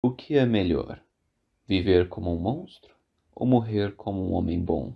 O que é melhor, viver como um monstro ou morrer como um homem bom?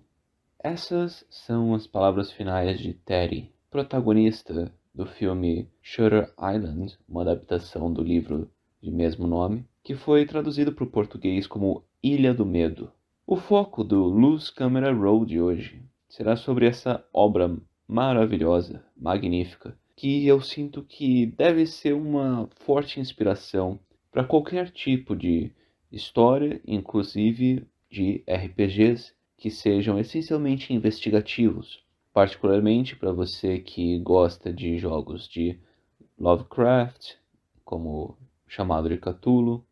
Essas são as palavras finais de Teddy, protagonista do filme Shutter Island, uma adaptação do livro de mesmo nome, que foi traduzido para o português como Ilha do Medo. O foco do Luz Camera Roll de hoje será sobre essa obra maravilhosa, magnífica, que eu sinto que deve ser uma forte inspiração para qualquer tipo de história, inclusive de RPGs, que sejam essencialmente investigativos, particularmente para você que gosta de jogos de Lovecraft, como Chamado de Cthulhu,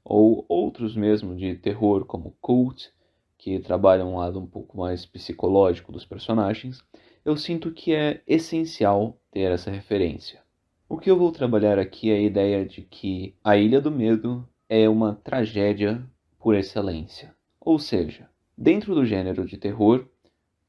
ou outros mesmo de terror como Cult, que trabalham um lado um pouco mais psicológico dos personagens. Eu sinto que é essencial ter essa referência. O que eu vou trabalhar aqui é a ideia de que A Ilha do Medo é uma tragédia por excelência. Ou seja, dentro do gênero de terror,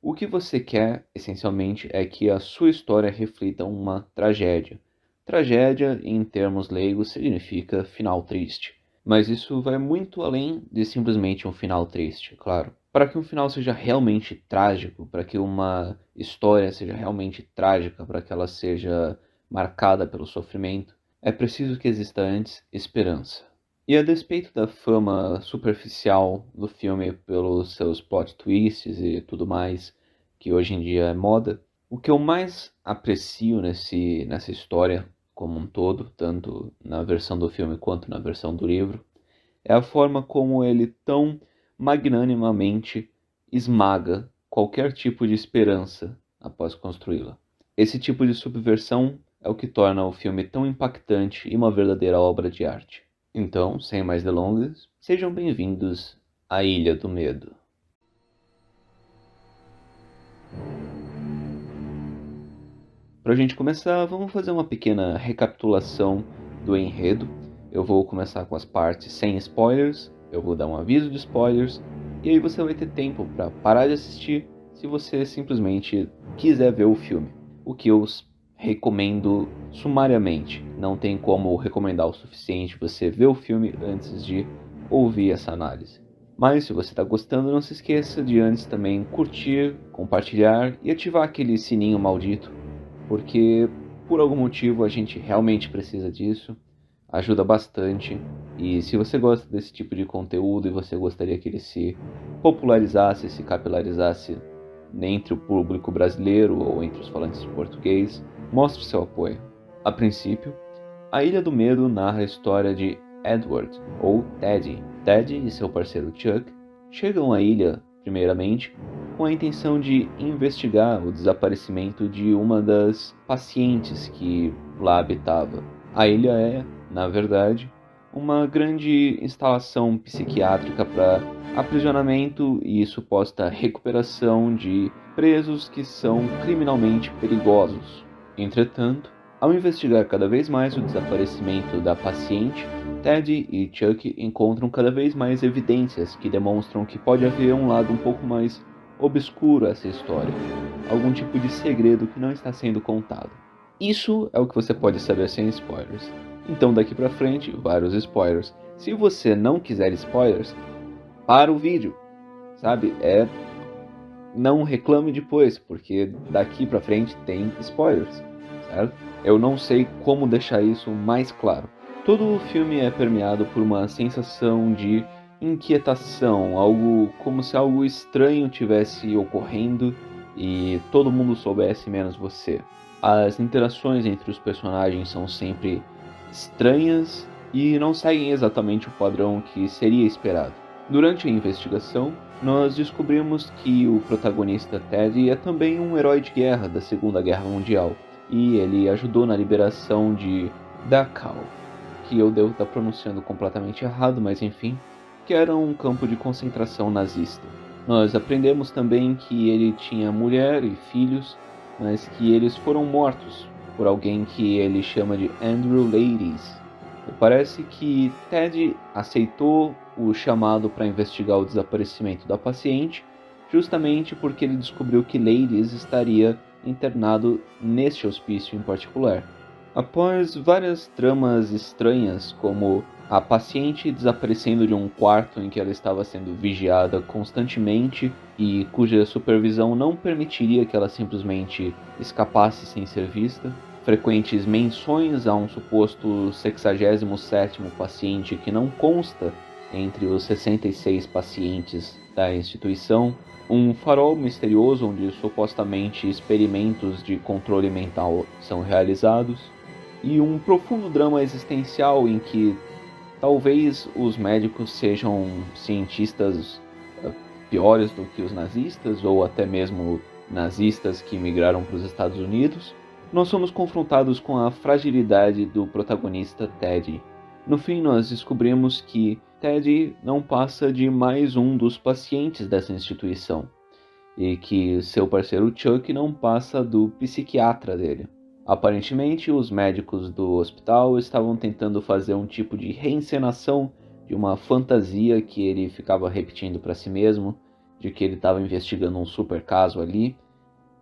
o que você quer, essencialmente, é que a sua história reflita uma tragédia. Tragédia, em termos leigos, significa final triste. Mas isso vai muito além de simplesmente um final triste, claro. Para que um final seja realmente trágico, para que uma história seja realmente trágica, para que ela seja marcada pelo sofrimento, é preciso que exista antes esperança. E a despeito da fama superficial do filme pelos seus plot twists e tudo mais, que hoje em dia é moda, o que eu mais aprecio nessa história como um todo, tanto na versão do filme quanto na versão do livro, é a forma como ele tão magnanimamente esmaga qualquer tipo de esperança após construí-la. Esse tipo de subversão é o que torna o filme tão impactante e uma verdadeira obra de arte. Então, sem mais delongas, sejam bem-vindos à Ilha do Medo. Para a gente começar, vamos fazer uma pequena recapitulação do enredo. Eu vou começar com as partes sem spoilers, eu vou dar um aviso de spoilers, e aí você vai ter tempo para parar de assistir se você simplesmente quiser ver o filme. O que eu recomendo sumariamente. Não tem como recomendar o suficiente você ver o filme antes de ouvir essa análise. Mas se você está gostando, não se esqueça de antes também curtir, compartilhar e ativar aquele sininho maldito, porque por algum motivo a gente realmente precisa disso, ajuda bastante. E se você gosta desse tipo de conteúdo e você gostaria que ele se popularizasse, se capilarizasse entre o público brasileiro ou entre os falantes de português, mostre seu apoio. A princípio, A Ilha do Medo narra a história de Edward, ou Teddy. Teddy e seu parceiro Chuck chegam à ilha, primeiramente, com a intenção de investigar o desaparecimento de uma das pacientes que lá habitava. A ilha é, na verdade, uma grande instalação psiquiátrica para aprisionamento e suposta recuperação de presos que são criminalmente perigosos. Entretanto, ao investigar cada vez mais o desaparecimento da paciente, Ted e Chuck encontram cada vez mais evidências que demonstram que pode haver um lado um pouco mais obscuro a essa história, algum tipo de segredo que não está sendo contado. Isso é o que você pode saber sem spoilers. Então daqui pra frente, vários spoilers. Se você não quiser spoilers, para o vídeo, sabe? Não reclame depois, porque daqui pra frente tem spoilers, certo? Eu não sei como deixar isso mais claro. Todo o filme é permeado por uma sensação de inquietação, algo como se algo estranho tivesse ocorrendo e todo mundo soubesse menos você. As interações entre os personagens são sempre estranhas e não seguem exatamente o padrão que seria esperado. Durante a investigação, nós descobrimos que o protagonista Ted é também um herói de guerra da Segunda Guerra Mundial, e ele ajudou na liberação de Dachau, que eu devo estar pronunciando completamente errado, mas enfim, que era um campo de concentração nazista. Nós aprendemos também que ele tinha mulher e filhos, mas que eles foram mortos por alguém que ele chama de Andrew Ladies. E parece que Ted aceitou o chamado para investigar o desaparecimento da paciente, justamente porque ele descobriu que Ladies estaria internado neste hospício em particular. Após várias tramas estranhas, como a paciente desaparecendo de um quarto em que ela estava sendo vigiada constantemente e cuja supervisão não permitiria que ela simplesmente escapasse sem ser vista, frequentes menções a um suposto 67º paciente que não consta entre os 66 pacientes da instituição, um farol misterioso onde supostamente experimentos de controle mental são realizados, e um profundo drama existencial em que talvez os médicos sejam cientistas piores do que os nazistas, ou até mesmo nazistas que migraram para os Estados Unidos. Nós somos confrontados com a fragilidade do protagonista Ted. No fim, nós descobrimos que Ted não passa de mais um dos pacientes dessa instituição, e que seu parceiro Chuck não passa do psiquiatra dele. Aparentemente, os médicos do hospital estavam tentando fazer um tipo de reencenação de uma fantasia que ele ficava repetindo para si mesmo, de que ele estava investigando um super caso ali,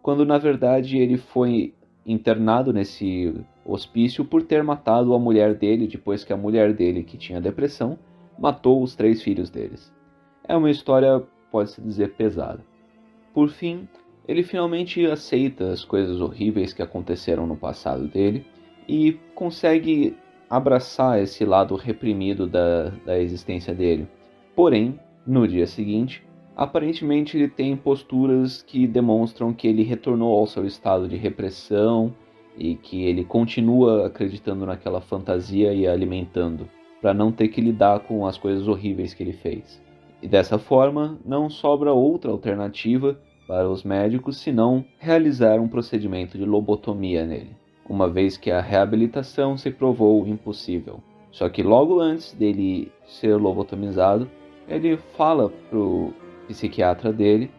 quando na verdade ele foi internado nesse hospício por ter matado a mulher dele, depois que a mulher dele, que tinha depressão, matou os 3 filhos deles. É uma história, pode-se dizer, pesada. Por fim, ele finalmente aceita as coisas horríveis que aconteceram no passado dele e consegue abraçar esse lado reprimido da existência dele. Porém, no dia seguinte, aparentemente ele tem posturas que demonstram que ele retornou ao seu estado de repressão e que ele continua acreditando naquela fantasia e a alimentando, para não ter que lidar com as coisas horríveis que ele fez. E dessa forma, não sobra outra alternativa para os médicos senão realizar um procedimento de lobotomia nele, uma vez que a reabilitação se provou impossível. Só que logo antes dele ser lobotomizado, ele fala pro psiquiatra dele,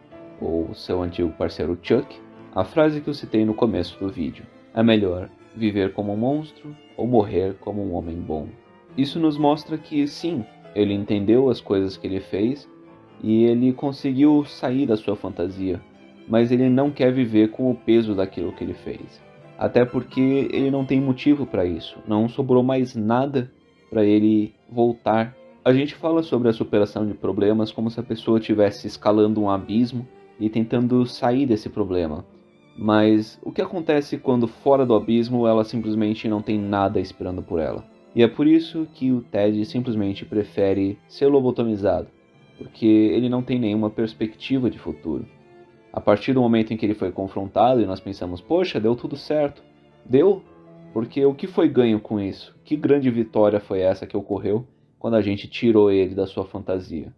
ou seu antigo parceiro Chuck, a frase que eu citei no começo do vídeo: é melhor viver como um monstro ou morrer como um homem bom. Isso nos mostra que sim, ele entendeu as coisas que ele fez e ele conseguiu sair da sua fantasia, mas ele não quer viver com o peso daquilo que ele fez. Até porque ele não tem motivo para isso, não sobrou mais nada para ele voltar. A gente fala sobre a superação de problemas como se a pessoa estivesse escalando um abismo e tentando sair desse problema. Mas o que acontece quando fora do abismo ela simplesmente não tem nada esperando por ela? E é por isso que o Ted simplesmente prefere ser lobotomizado, porque ele não tem nenhuma perspectiva de futuro. A partir do momento em que ele foi confrontado e nós pensamos, poxa, deu tudo certo. Deu? Porque o que foi ganho com isso? Que grande vitória foi essa que ocorreu quando a gente tirou ele da sua fantasia?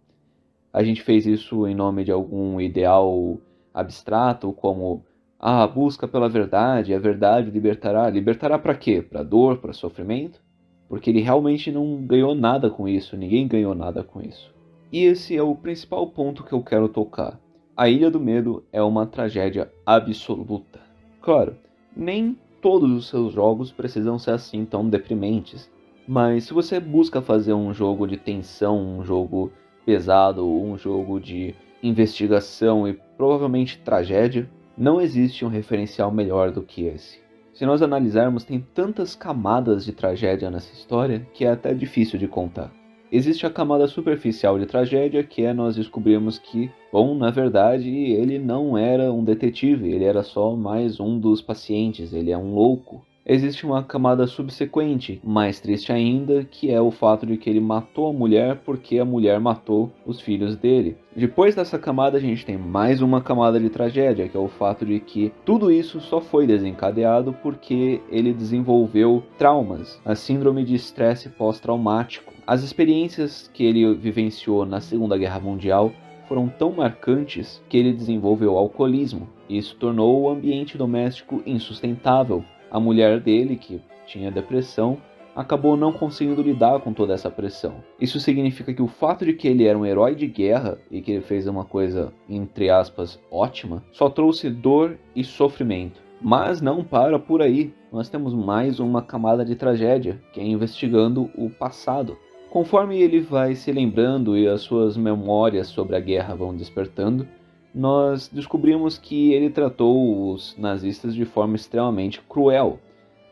A gente fez isso em nome de algum ideal abstrato, como a busca pela verdade, a verdade libertará. Libertará para quê? Para dor, para sofrimento? Porque ele realmente não ganhou nada com isso, ninguém ganhou nada com isso. E esse é o principal ponto que eu quero tocar. A Ilha do Medo é uma tragédia absoluta. Claro, nem todos os seus jogos precisam ser assim tão deprimentes, mas se você busca fazer um jogo de tensão, um jogo pesado, um jogo de investigação e provavelmente tragédia, não existe um referencial melhor do que esse. Se nós analisarmos, tem tantas camadas de tragédia nessa história que é até difícil de contar. Existe a camada superficial de tragédia, que é nós descobrirmos que, bom, na verdade, ele não era um detetive, ele era só mais um dos pacientes, ele é um louco. Existe uma camada subsequente, mais triste ainda, que é o fato de que ele matou a mulher porque a mulher matou os filhos dele. Depois dessa camada a gente tem mais uma camada de tragédia, que é o fato de que tudo isso só foi desencadeado porque ele desenvolveu traumas, a síndrome de estresse pós-traumático. As experiências que ele vivenciou na Segunda Guerra Mundial foram tão marcantes que ele desenvolveu alcoolismo. Isso tornou o ambiente doméstico insustentável. A mulher dele, que tinha depressão, acabou não conseguindo lidar com toda essa pressão. Isso significa que o fato de que ele era um herói de guerra e que ele fez uma coisa, entre aspas, ótima, só trouxe dor e sofrimento. Mas não para por aí. Nós temos mais uma camada de tragédia, que é investigando o passado. Conforme ele vai se lembrando e as suas memórias sobre a guerra vão despertando, nós descobrimos que ele tratou os nazistas de forma extremamente cruel,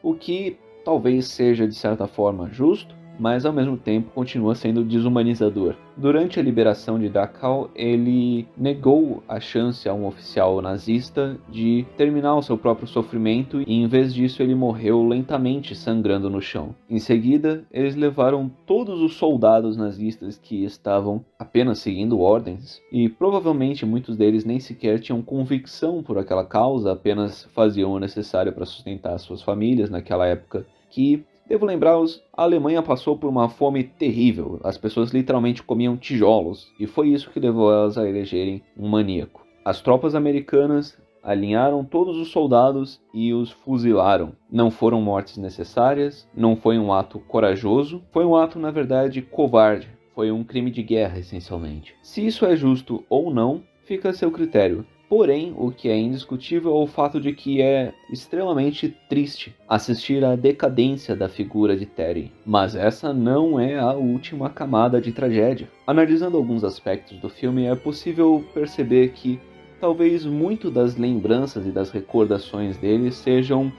o que talvez seja de certa forma justo, mas ao mesmo tempo continua sendo desumanizador. Durante a liberação de Dachau, ele negou a chance a um oficial nazista de terminar o seu próprio sofrimento e em vez disso ele morreu lentamente sangrando no chão. Em seguida, eles levaram todos os soldados nazistas que estavam apenas seguindo ordens e provavelmente muitos deles nem sequer tinham convicção por aquela causa, apenas faziam o necessário para sustentar suas famílias naquela época que, devo lembrá-los, a Alemanha passou por uma fome terrível. As pessoas literalmente comiam tijolos, e foi isso que levou elas a elegerem um maníaco. As tropas americanas alinharam todos os soldados e os fuzilaram. Não foram mortes necessárias, não foi um ato corajoso, foi um ato, na verdade, covarde. Foi um crime de guerra, essencialmente. Se isso é justo ou não, fica a seu critério. Porém, o que é indiscutível é o fato de que é extremamente triste assistir à decadência da figura de Teddy. Mas essa não é a última camada de tragédia. Analisando alguns aspectos do filme, é possível perceber que talvez muito das lembranças e das recordações dele sejam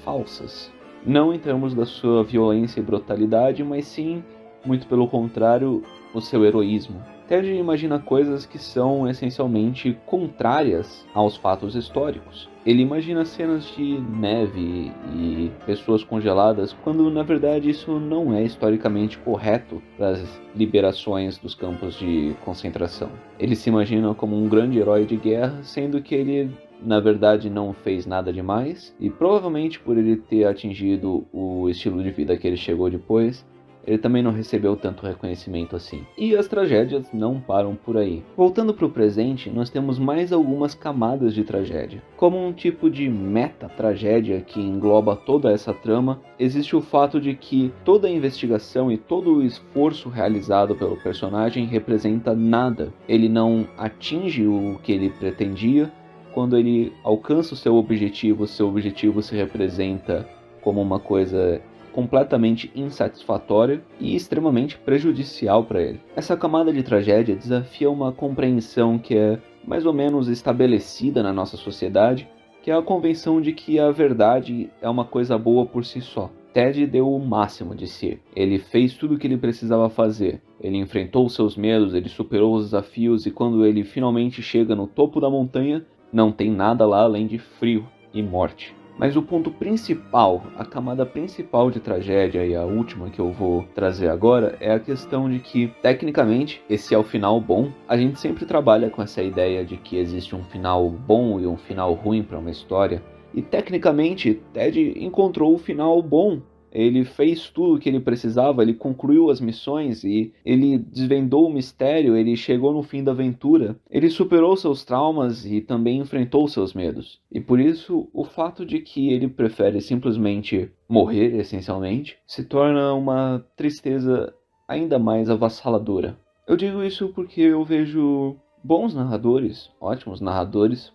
falsas. Não em termos da sua violência e brutalidade, mas sim, muito pelo contrário, o seu heroísmo. Ted imagina coisas que são essencialmente contrárias aos fatos históricos. Ele imagina cenas de neve e pessoas congeladas, quando na verdade isso não é historicamente correto para as liberações dos campos de concentração. Ele se imagina como um grande herói de guerra, sendo que ele na verdade não fez nada demais, e provavelmente por ele ter atingido o estilo de vida que ele chegou depois, ele também não recebeu tanto reconhecimento assim. E as tragédias não param por aí. Voltando para o presente, nós temos mais algumas camadas de tragédia. Como um tipo de meta-tragédia que engloba toda essa trama, existe o fato de que toda a investigação e todo o esforço realizado pelo personagem representa nada. Ele não atinge o que ele pretendia. Quando ele alcança o seu objetivo se representa como uma coisa completamente insatisfatória e extremamente prejudicial para ele. Essa camada de tragédia desafia uma compreensão que é mais ou menos estabelecida na nossa sociedade, que é a convenção de que a verdade é uma coisa boa por si só. Ted deu o máximo de si. Ele fez tudo o que ele precisava fazer. Ele enfrentou seus medos, ele superou os desafios e quando ele finalmente chega no topo da montanha, não tem nada lá além de frio e morte. Mas o ponto principal, a camada principal de tragédia e a última que eu vou trazer agora é a questão de que, tecnicamente, esse é o final bom. A gente sempre trabalha com essa ideia de que existe um final bom e um final ruim para uma história. E, tecnicamente, Ted encontrou o final bom. Ele fez tudo o que ele precisava, ele concluiu as missões e ele desvendou o mistério, ele chegou no fim da aventura. Ele superou seus traumas e também enfrentou seus medos. E por isso, o fato de que ele prefere simplesmente morrer, essencialmente, se torna uma tristeza ainda mais avassaladora. Eu digo isso porque eu vejo bons narradores, ótimos narradores,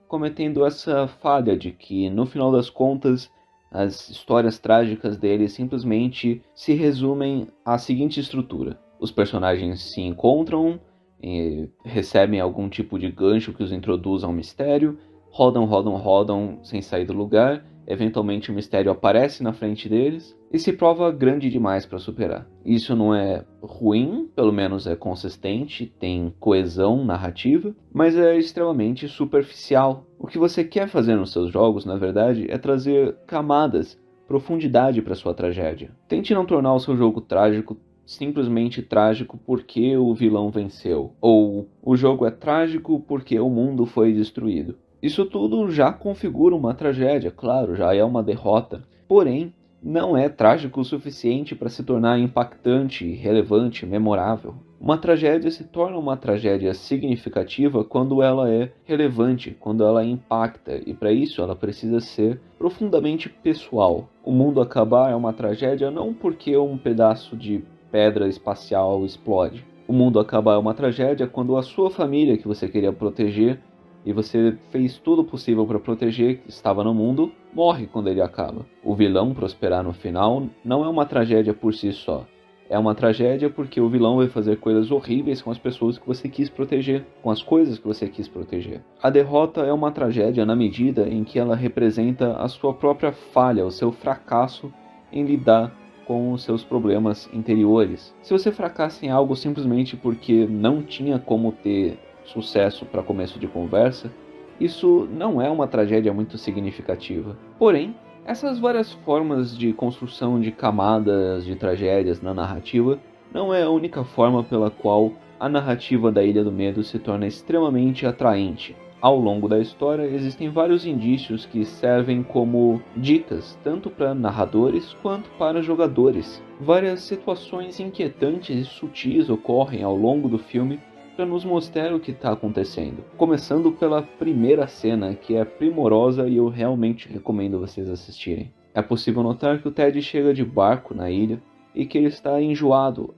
cometendo essa falha de que, no final das contas, as histórias trágicas dele simplesmente se resumem à seguinte estrutura. Os personagens se encontram, recebem algum tipo de gancho que os introduz a um mistério, rodam sem sair do lugar, eventualmente o mistério aparece na frente deles e se prova grande demais para superar. Isso não é ruim, pelo menos é consistente, tem coesão narrativa, mas é extremamente superficial. O que você quer fazer nos seus jogos, na verdade, é trazer camadas, profundidade para sua tragédia. Tente não tornar o seu jogo trágico simplesmente trágico porque o vilão venceu, ou o jogo é trágico porque o mundo foi destruído. Isso tudo já configura uma tragédia, claro, já é uma derrota, porém, não é trágico o suficiente para se tornar impactante, relevante, memorável. Uma tragédia se torna uma tragédia significativa quando ela é relevante, quando ela impacta, e para isso ela precisa ser profundamente pessoal. O mundo acabar é uma tragédia não porque um pedaço de pedra espacial explode. O mundo acabar é uma tragédia quando a sua família que você queria proteger e você fez tudo possível para proteger, que estava no mundo, morre quando ele acaba. O vilão prosperar no final não é uma tragédia por si só. É uma tragédia porque o vilão vai fazer coisas horríveis com as pessoas que você quis proteger, com as coisas que você quis proteger. A derrota é uma tragédia na medida em que ela representa a sua própria falha, o seu fracasso em lidar com os seus problemas interiores. Se você fracassa em algo simplesmente porque não tinha como ter sucesso para começo de conversa, isso não é uma tragédia muito significativa. Porém, essas várias formas de construção de camadas de tragédias na narrativa não é a única forma pela qual a narrativa da Ilha do Medo se torna extremamente atraente. Ao longo da história, existem vários indícios que servem como dicas, tanto para narradores quanto para jogadores. Várias situações inquietantes e sutis ocorrem ao longo do filme para nos mostrar o que está acontecendo. Começando pela primeira cena, que é primorosa e eu realmente recomendo vocês assistirem. É possível notar que o Ted chega de barco na ilha e que ele está enjoado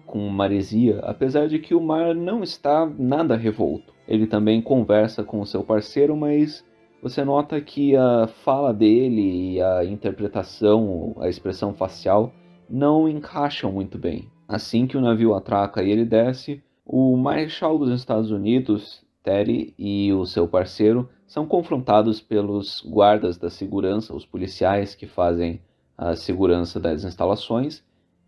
com maresia, apesar de que o mar não está nada revolto. Ele também conversa com o seu parceiro, mas você nota que a fala dele e a interpretação, a expressão facial, não encaixam muito bem. Assim que o navio atraca e ele desce, o Marechal dos Estados Unidos, Terry, e o seu parceiro são confrontados pelos guardas da segurança, os policiais que fazem a segurança das instalações,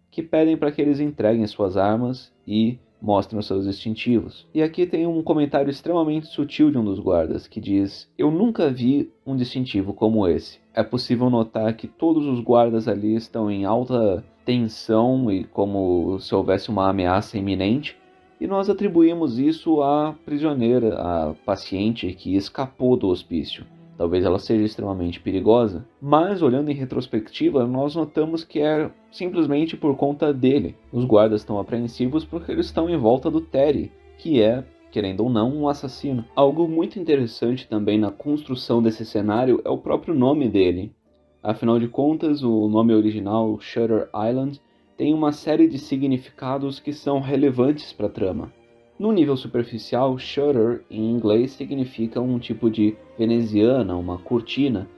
que pedem para que eles entreguem suas armas e mostrem os seus distintivos. E aqui tem um comentário extremamente sutil de um dos guardas, que diz: "Eu nunca vi um distintivo como esse." É possível notar que todos os guardas ali estão em alta tensão e como se houvesse uma ameaça iminente, e nós atribuímos isso à prisioneira, à paciente que escapou do hospício. Talvez ela seja extremamente perigosa, mas olhando em retrospectiva, nós notamos que é simplesmente por conta dele. Os guardas estão apreensivos porque eles estão em volta do Terry, que é, querendo ou não, um assassino. Algo muito interessante também na construção desse cenário é o próprio nome dele. Afinal de contas, o nome original, Shutter Island, tem uma série de significados que são relevantes para a trama. No nível superficial, shutter em inglês significa um tipo de veneziana, uma cortina,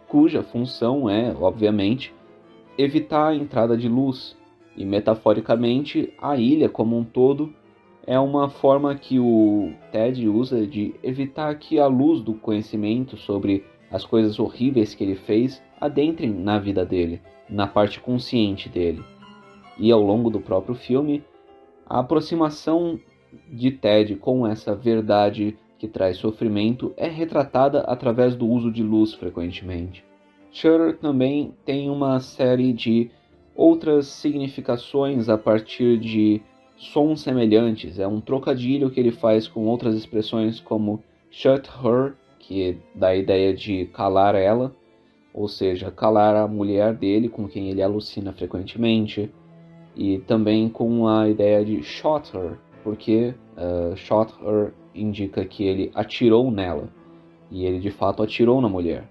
cuja função é, obviamente, evitar a entrada de luz. E metaforicamente, a ilha como um todo é uma forma que o Ted usa de evitar que a luz do conhecimento sobre as coisas horríveis que ele fez adentrem na vida dele, na parte consciente dele. E ao longo do próprio filme, a aproximação de Ted com essa verdade que traz sofrimento é retratada através do uso de luz frequentemente. Shutter também tem uma série de outras significações a partir de sons semelhantes. É um trocadilho que ele faz com outras expressões como shut her, que dá a ideia de calar ela, ou seja, calar a mulher dele com quem ele alucina frequentemente. E também com a ideia de shot her, porque shot her indica que ele atirou nela, e ele de fato atirou na mulher.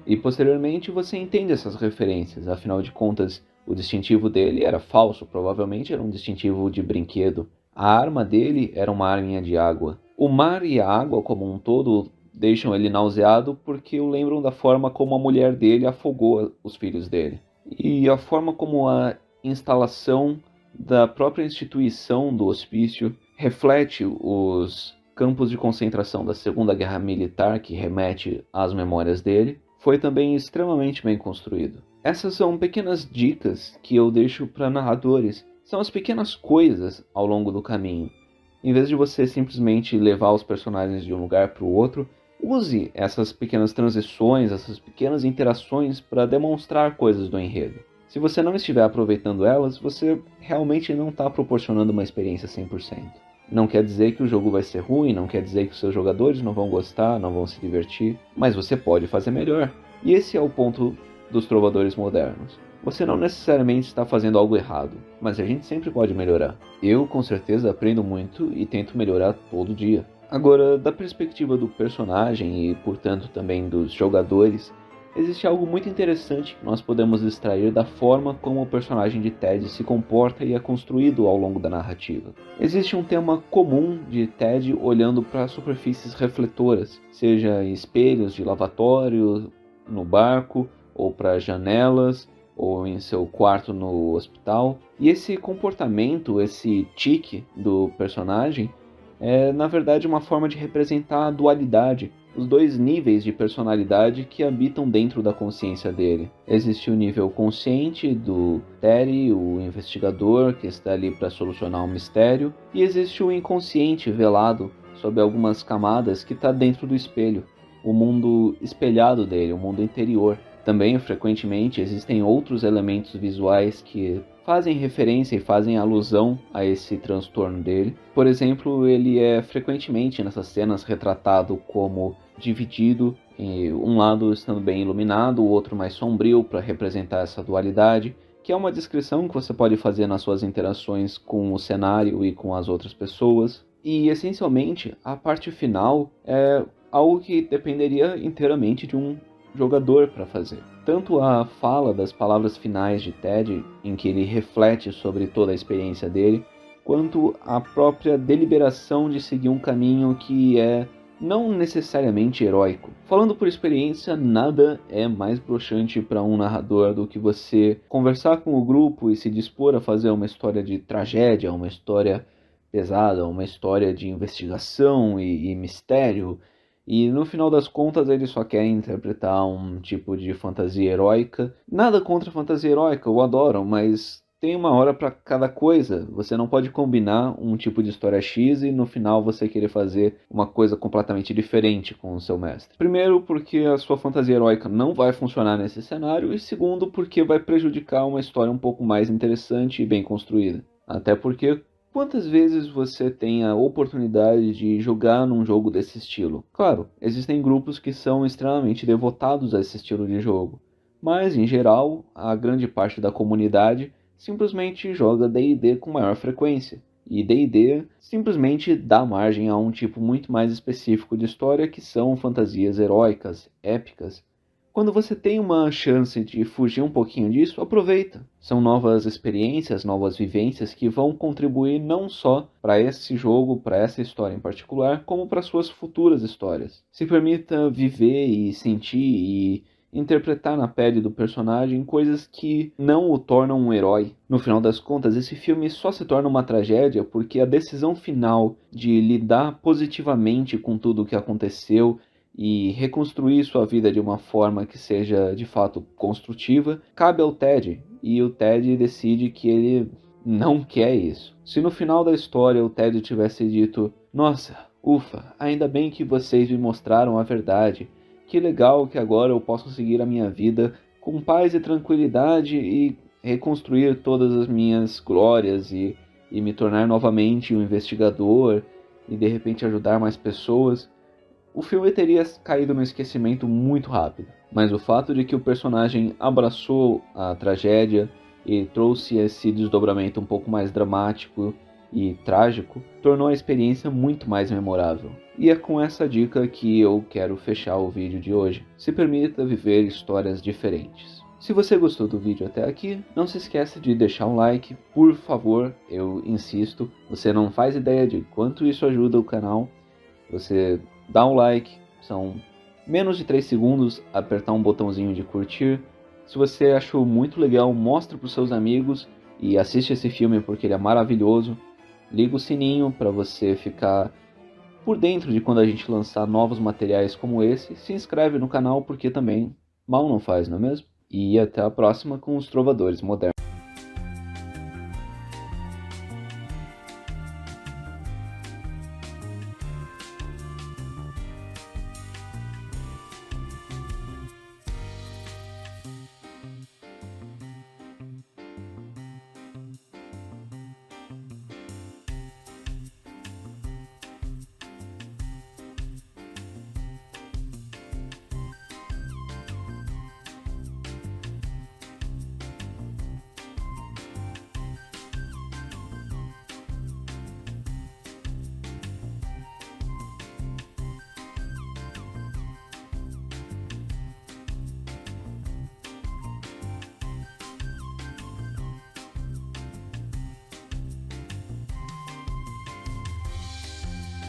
E posteriormente você entende essas referências, afinal de contas o distintivo dele era falso, provavelmente era um distintivo de brinquedo. A arma dele era uma arminha de água. O mar e a água como um todo deixam ele nauseado porque o lembram da forma como a mulher dele afogou os filhos dele. E a forma como a instalação da própria instituição do hospício reflete os campos de concentração da Segunda Guerra Militar, que remete às memórias dele, foi também extremamente bem construído. Essas são pequenas dicas que eu deixo para narradores. São as pequenas coisas ao longo do caminho. Em vez de você simplesmente levar os personagens de um lugar para o outro, use essas pequenas transições, essas pequenas interações para demonstrar coisas do enredo. Se você não estiver aproveitando elas, você realmente não está proporcionando uma experiência 100%. Não quer dizer que o jogo vai ser ruim, não quer dizer que os seus jogadores não vão gostar, não vão se divertir, mas você pode fazer melhor. E esse é o ponto dos trovadores modernos. Você não necessariamente está fazendo algo errado, mas a gente sempre pode melhorar. Eu, com certeza, aprendo muito e tento melhorar todo dia. Agora, da perspectiva do personagem e, portanto, também dos jogadores, existe algo muito interessante que nós podemos extrair da forma como o personagem de Ted se comporta e é construído ao longo da narrativa. Existe um tema comum de Ted olhando para superfícies refletoras, seja espelhos de lavatório, no barco, ou para janelas, ou em seu quarto no hospital. E esse comportamento, esse tique do personagem, é na verdade uma forma de representar a dualidade, os dois níveis de personalidade que habitam dentro da consciência dele. Existe o nível consciente do Teddy, o investigador que está ali para solucionar um mistério, e existe o inconsciente velado sob algumas camadas que está dentro do espelho, o mundo espelhado dele, o mundo interior. Também, frequentemente, existem outros elementos visuais que fazem referência e fazem alusão a esse transtorno dele. Por exemplo, ele é frequentemente nessas cenas retratado como dividido, um lado estando bem iluminado, o outro mais sombrio, para representar essa dualidade, que é uma descrição que você pode fazer nas suas interações com o cenário e com as outras pessoas. E, essencialmente, a parte final é algo que dependeria inteiramente de um jogador para fazer. Tanto a fala das palavras finais de Ted, em que ele reflete sobre toda a experiência dele, quanto a própria deliberação de seguir um caminho que é não necessariamente heróico. Falando por experiência, nada é mais broxante para um narrador do que você conversar com o grupo e se dispor a fazer uma história de tragédia, uma história pesada, uma história de investigação e mistério. E no final das contas ele só quer interpretar um tipo de fantasia heróica. Nada contra a fantasia heróica, eu adoro, mas tem uma hora para cada coisa. Você não pode combinar um tipo de história X e no final você querer fazer uma coisa completamente diferente com o seu mestre. Primeiro, porque a sua fantasia heróica não vai funcionar nesse cenário, e segundo, porque vai prejudicar uma história um pouco mais interessante e bem construída. Até porque quantas vezes você tem a oportunidade de jogar num jogo desse estilo? Claro, existem grupos que são extremamente devotados a esse estilo de jogo, mas em geral, a grande parte da comunidade simplesmente joga D&D com maior frequência. E D&D simplesmente dá margem a um tipo muito mais específico de história, que são fantasias heróicas, épicas. Quando você tem uma chance de fugir um pouquinho disso, aproveita. São novas experiências, novas vivências que vão contribuir não só para esse jogo, para essa história em particular, como para suas futuras histórias. Se permita viver e sentir e interpretar na pele do personagem coisas que não o tornam um herói. No final das contas, esse filme só se torna uma tragédia porque a decisão final de lidar positivamente com tudo o que aconteceu e reconstruir sua vida de uma forma que seja de fato construtiva, cabe ao Ted, e o Ted decide que ele não quer isso. Se no final da história o Ted tivesse dito: "Nossa, ufa, ainda bem que vocês me mostraram a verdade, que legal que agora eu posso seguir a minha vida com paz e tranquilidade e reconstruir todas as minhas glórias e me tornar novamente um investigador e de repente ajudar mais pessoas", o filme teria caído no esquecimento muito rápido. Mas o fato de que o personagem abraçou a tragédia e trouxe esse desdobramento um pouco mais dramático e trágico tornou a experiência muito mais memorável. E é com essa dica que eu quero fechar o vídeo de hoje. Se permita viver histórias diferentes. Se você gostou do vídeo até aqui, não se esqueça de deixar um like, por favor, eu insisto. Você não faz ideia de quanto isso ajuda o canal. Você dá um like, são menos de 3 segundos, apertar um botãozinho de curtir. Se você achou muito legal, mostra para os seus amigos e assiste esse filme porque ele é maravilhoso. Liga o sininho para você ficar por dentro de quando a gente lançar novos materiais como esse. Se inscreve no canal porque também mal não faz, não é mesmo? E até a próxima com os Trovadores Modernos.